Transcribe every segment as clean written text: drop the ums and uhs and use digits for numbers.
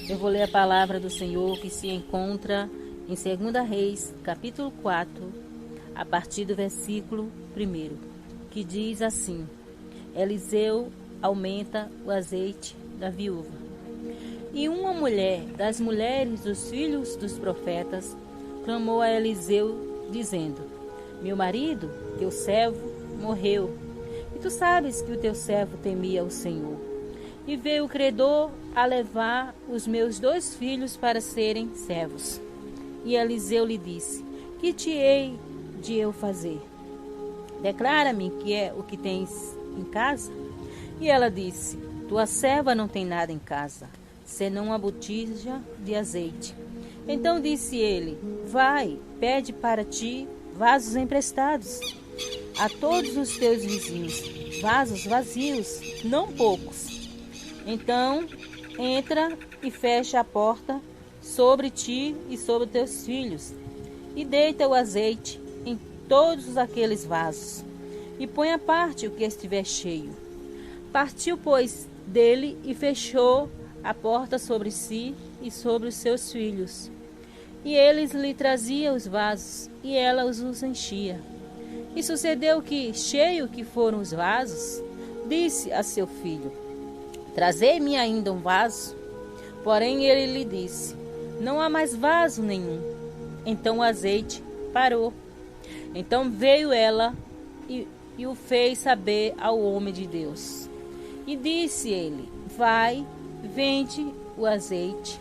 Eu vou ler a palavra do Senhor que se encontra em 2 Reis, capítulo 4, a partir do versículo 1, que diz assim: Eliseu aumenta o azeite da viúva. E uma mulher das mulheres dos filhos dos profetas clamou a Eliseu, dizendo: Meu marido, teu servo, morreu, e tu sabes que o teu servo temia o Senhor. E veio o credor a levar os meus 2 filhos para serem servos. E Eliseu lhe disse: Que te hei de eu fazer? Declara-me que é o que tens em casa. E ela disse: Tua serva não tem nada em casa, senão uma botija de azeite. Então disse ele: Vai, pede para ti vasos emprestados a todos os teus vizinhos, vasos vazios, não poucos. Então entra e fecha a porta sobre ti e sobre teus filhos, e deita o azeite em todos aqueles vasos, e põe à parte o que estiver cheio. Partiu, pois, dele e fechou a porta sobre si e sobre os seus filhos. E eles lhe traziam os vasos, e ela os enchia. E sucedeu que, cheio que foram os vasos, disse a seu filho: Trazei-me ainda um vaso. Porém ele lhe disse: Não há mais vaso nenhum. Então o azeite parou. Então veio ela e o fez saber ao homem de Deus. E disse ele: Vai, vende o azeite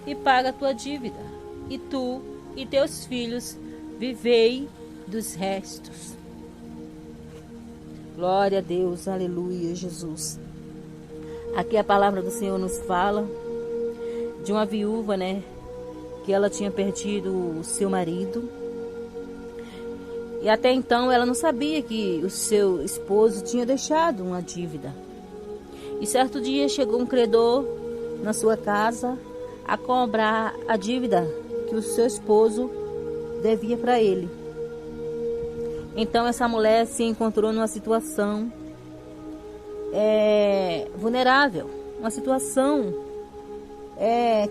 e paga a tua dívida, e tu e teus filhos vivei dos restos. Glória a Deus, aleluia, Jesus. Aqui a palavra do Senhor nos fala de uma viúva, que ela tinha perdido o seu marido. E até então ela não sabia que o seu esposo tinha deixado uma dívida. E certo dia chegou um credor na sua casa a cobrar a dívida que o seu esposo devia para ele. Então essa mulher se encontrou numa situação vulnerável, uma situação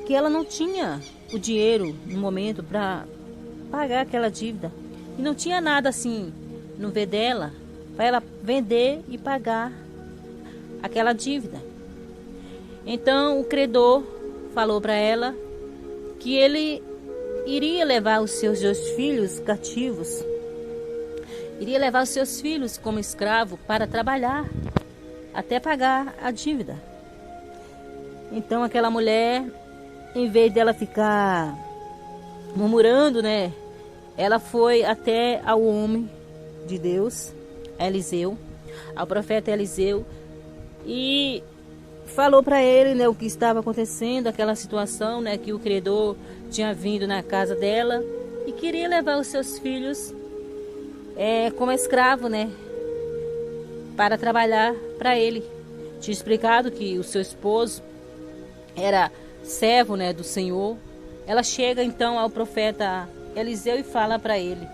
que ela não tinha o dinheiro no momento para pagar aquela dívida. E não tinha nada assim no ver dela para ela vender e pagar aquela dívida. Então o credor falou para ela que ele iria levar os seus 2 filhos cativos, iria levar os seus filhos como escravo para trabalhar até pagar a dívida. Então aquela mulher, em vez dela ficar murmurando, ela foi até ao homem de Deus, Eliseu, ao profeta Eliseu, e falou para ele, o que estava acontecendo, aquela situação, que o credor tinha vindo na casa dela e queria levar os seus filhos como escravo, para trabalhar para ele. Tinha explicado que o seu esposo era servo, do Senhor. Ela chega então ao profeta Eliseu e fala para ele: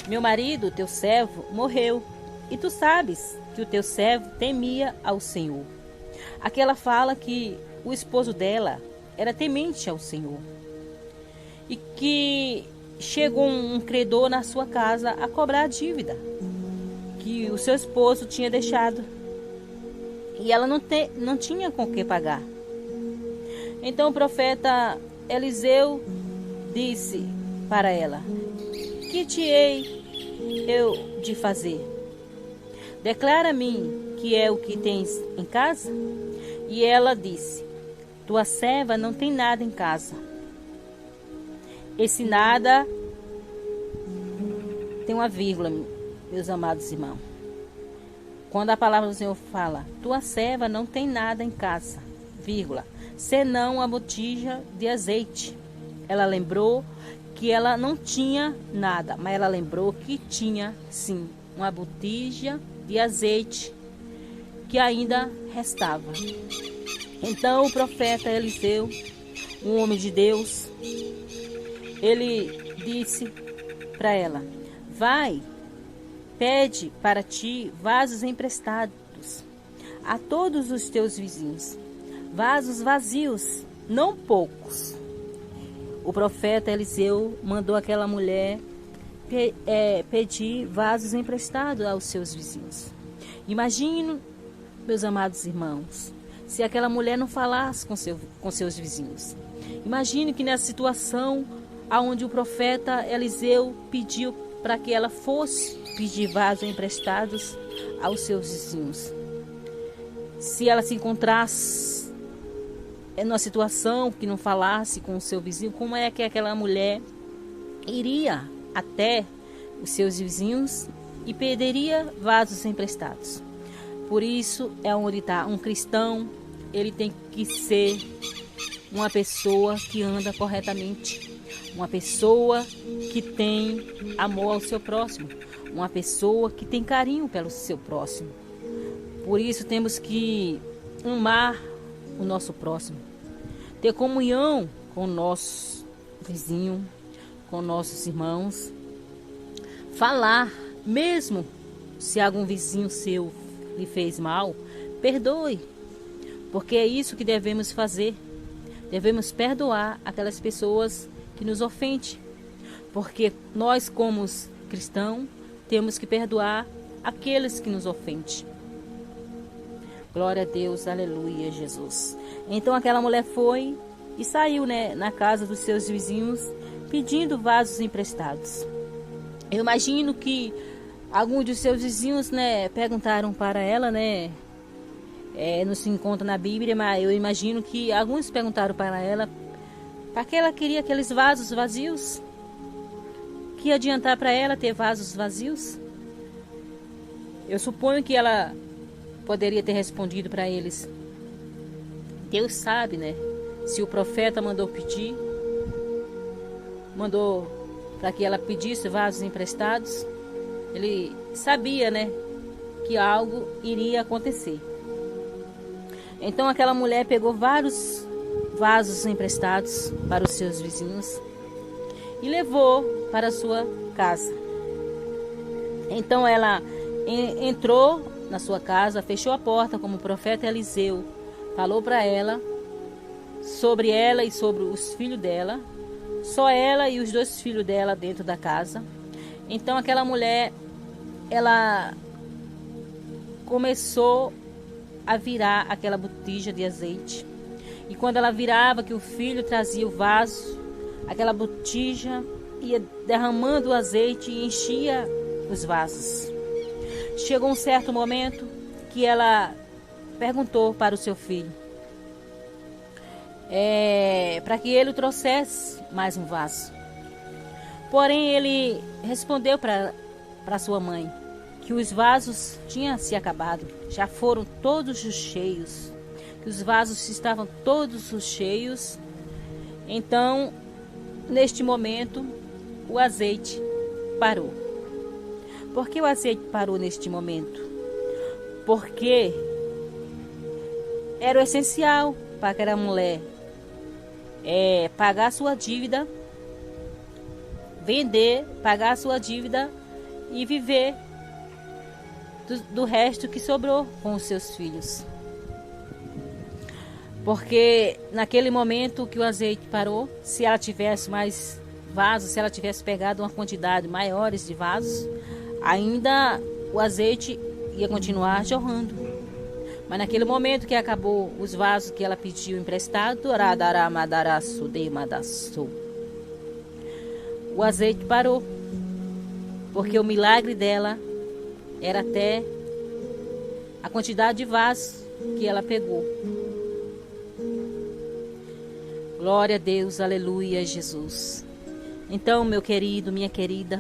Meu marido, teu servo, morreu, e tu sabes que o teu servo temia ao Senhor. Aqui ela fala que o esposo dela era temente ao Senhor e que chegou um credor na sua casa a cobrar a dívida que o seu esposo tinha deixado, e ela não tinha com que pagar. Então o profeta Eliseu disse para ela: Que te hei eu de fazer? Declara-me que é o que tens em casa. E ela disse: Tua serva não tem nada em casa. Esse nada tem uma vírgula, meus amados irmãos. Quando a palavra do Senhor fala: Tua serva não tem nada em casa, vírgula, senão a botija de azeite. Ela lembrou que ela não tinha nada, mas ela lembrou que tinha sim uma botija de azeite que ainda restava. Então o profeta Eliseu, um homem de Deus, ele disse para ela: Vai, pede para ti vasos emprestados a todos os teus vizinhos, vasos vazios, não poucos. O profeta Eliseu mandou aquela mulher pedir vasos emprestados aos seus vizinhos. Imagino, meus amados irmãos, se aquela mulher não falasse com seus vizinhos. Imagine que nessa situação onde o profeta Eliseu pediu para que ela fosse pedir vasos emprestados aos seus vizinhos. Se ela se encontrasse numa situação que não falasse com o seu vizinho, como é que aquela mulher iria até os seus vizinhos e pediria vasos emprestados? Por isso, é onde está um cristão, ele tem que ser uma pessoa que anda corretamente, uma pessoa que tem amor ao seu próximo, uma pessoa que tem carinho pelo seu próximo. Por isso, temos que amar o nosso próximo, ter comunhão com o nosso vizinho, com nossos irmãos, falar, mesmo se algum vizinho seu lhe fez mal, perdoe, porque é isso que devemos fazer. Devemos perdoar aquelas pessoas que nos ofendem, porque nós, como cristãos, temos que perdoar aqueles que nos ofendem. Glória a Deus, aleluia, Jesus. Então aquela mulher foi e saiu, na casa dos seus vizinhos, pedindo vasos emprestados. Eu imagino que alguns dos seus vizinhos, perguntaram para ela, não se encontra na Bíblia, mas eu imagino que alguns perguntaram para ela para que ela queria aqueles vasos vazios. Que ia adiantar para ela ter vasos vazios? Eu suponho que ela poderia ter respondido para eles: Deus sabe, se o profeta mandou para que ela pedisse vasos emprestados, ele sabia, que algo iria acontecer. Então aquela mulher pegou vários vasos emprestados para os seus vizinhos e levou para a sua casa. Então ela entrou na sua casa, fechou a porta, como o profeta Eliseu falou para ela, sobre ela e sobre os filhos dela, só ela e os 2 filhos dela dentro da casa. Então aquela mulher, ela começou a virar aquela botija de azeite. E quando ela virava, que o filho trazia o vaso, aquela botija ia derramando o azeite e enchia os vasos. Chegou um certo momento que ela perguntou para o seu filho para que ele trouxesse mais um vaso. Porém, ele respondeu para sua mãe que os vasos tinham se acabado, já foram todos os cheios, que os vasos estavam todos os cheios. Então, neste momento, o azeite parou. Por que o azeite parou neste momento? Porque era o essencial para aquela mulher pagar sua dívida, vender, pagar sua dívida e viver do resto que sobrou com os seus filhos. Porque naquele momento que o azeite parou, se ela tivesse mais vasos, se ela tivesse pegado uma quantidade maiores de vasos, ainda o azeite ia continuar jorrando. Mas naquele momento que acabou os vasos que ela pediu emprestado, o azeite parou, porque o milagre dela era até a quantidade de vasos que ela pegou. Glória a Deus, aleluia, Jesus. Então, meu querido, minha querida,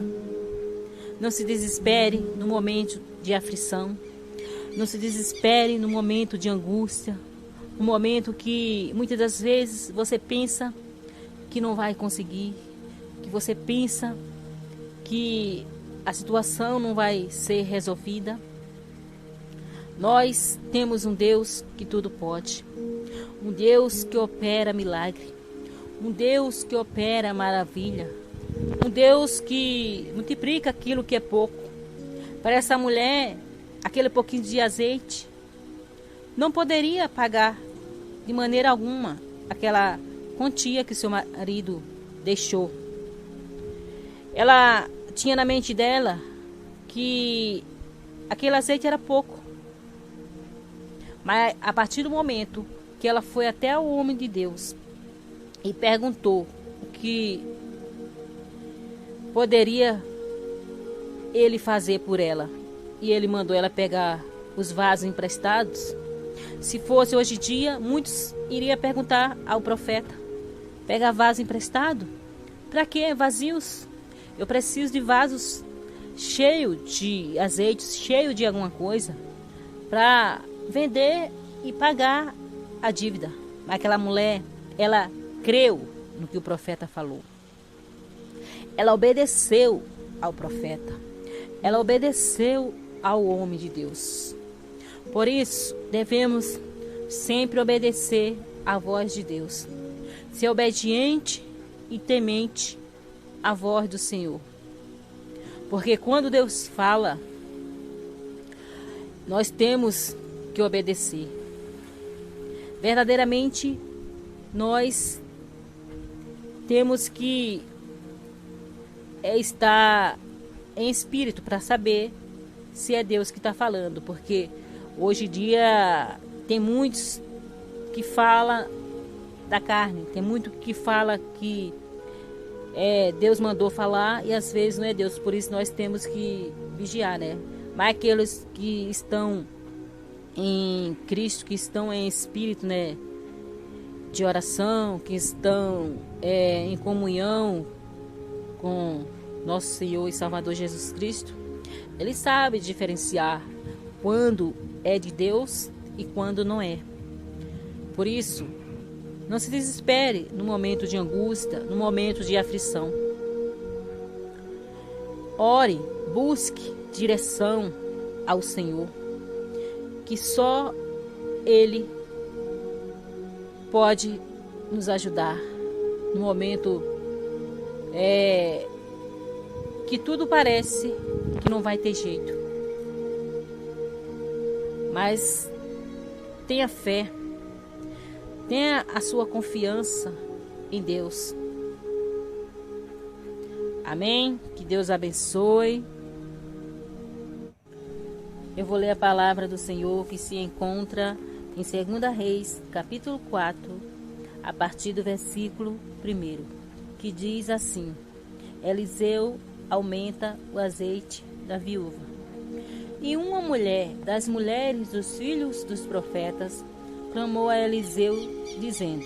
não se desespere no momento de aflição, não se desespere no momento de angústia, no momento que muitas das vezes você pensa que não vai conseguir, que você pensa que a situação não vai ser resolvida. Nós temos um Deus que tudo pode, um Deus que opera milagre, um Deus que opera maravilha, um Deus que multiplica aquilo que é pouco. Para essa mulher, aquele pouquinho de azeite não poderia pagar de maneira alguma aquela quantia que seu marido deixou. Ela tinha na mente dela que aquele azeite era pouco. Mas a partir do momento que ela foi até o homem de Deus e perguntou o que poderia ele fazer por ela, e ele mandou ela pegar os vasos emprestados. Se fosse hoje em dia, muitos iriam perguntar ao profeta: pegar vaso emprestado? Para quê? Vazios? Eu preciso de vasos cheios de azeite, cheio de alguma coisa, para vender e pagar a dívida. Mas aquela mulher, ela creu no que o profeta falou. Ela obedeceu ao profeta. Ela obedeceu ao homem de Deus. Por isso, devemos sempre obedecer à voz de Deus. Ser obediente e temente à voz do Senhor. Porque quando Deus fala, nós temos que obedecer. Verdadeiramente, nós temos que estar em espírito para saber se é Deus que está falando, porque hoje em dia tem muitos que falam da carne, tem muito que fala que Deus mandou falar e às vezes não é Deus, por isso nós temos que vigiar, né? Mas aqueles que estão em Cristo, que estão em espírito, né, de oração, que estão em comunhão com nosso Senhor e Salvador Jesus Cristo, ele sabe diferenciar quando é de Deus e quando não é. Por isso, não se desespere no momento de angústia, no momento de aflição. Ore, busque direção ao Senhor, que só Ele pode nos ajudar no momento que tudo parece que não vai ter jeito. Mas tenha fé, tenha a sua confiança em Deus. Amém? Que Deus abençoe. Eu vou ler a palavra do Senhor que se encontra em 2 Reis, capítulo 4, a partir do versículo 1, que diz assim: Eliseu aumenta o azeite da viúva. E uma mulher das mulheres dos filhos dos profetas clamou a Eliseu, dizendo: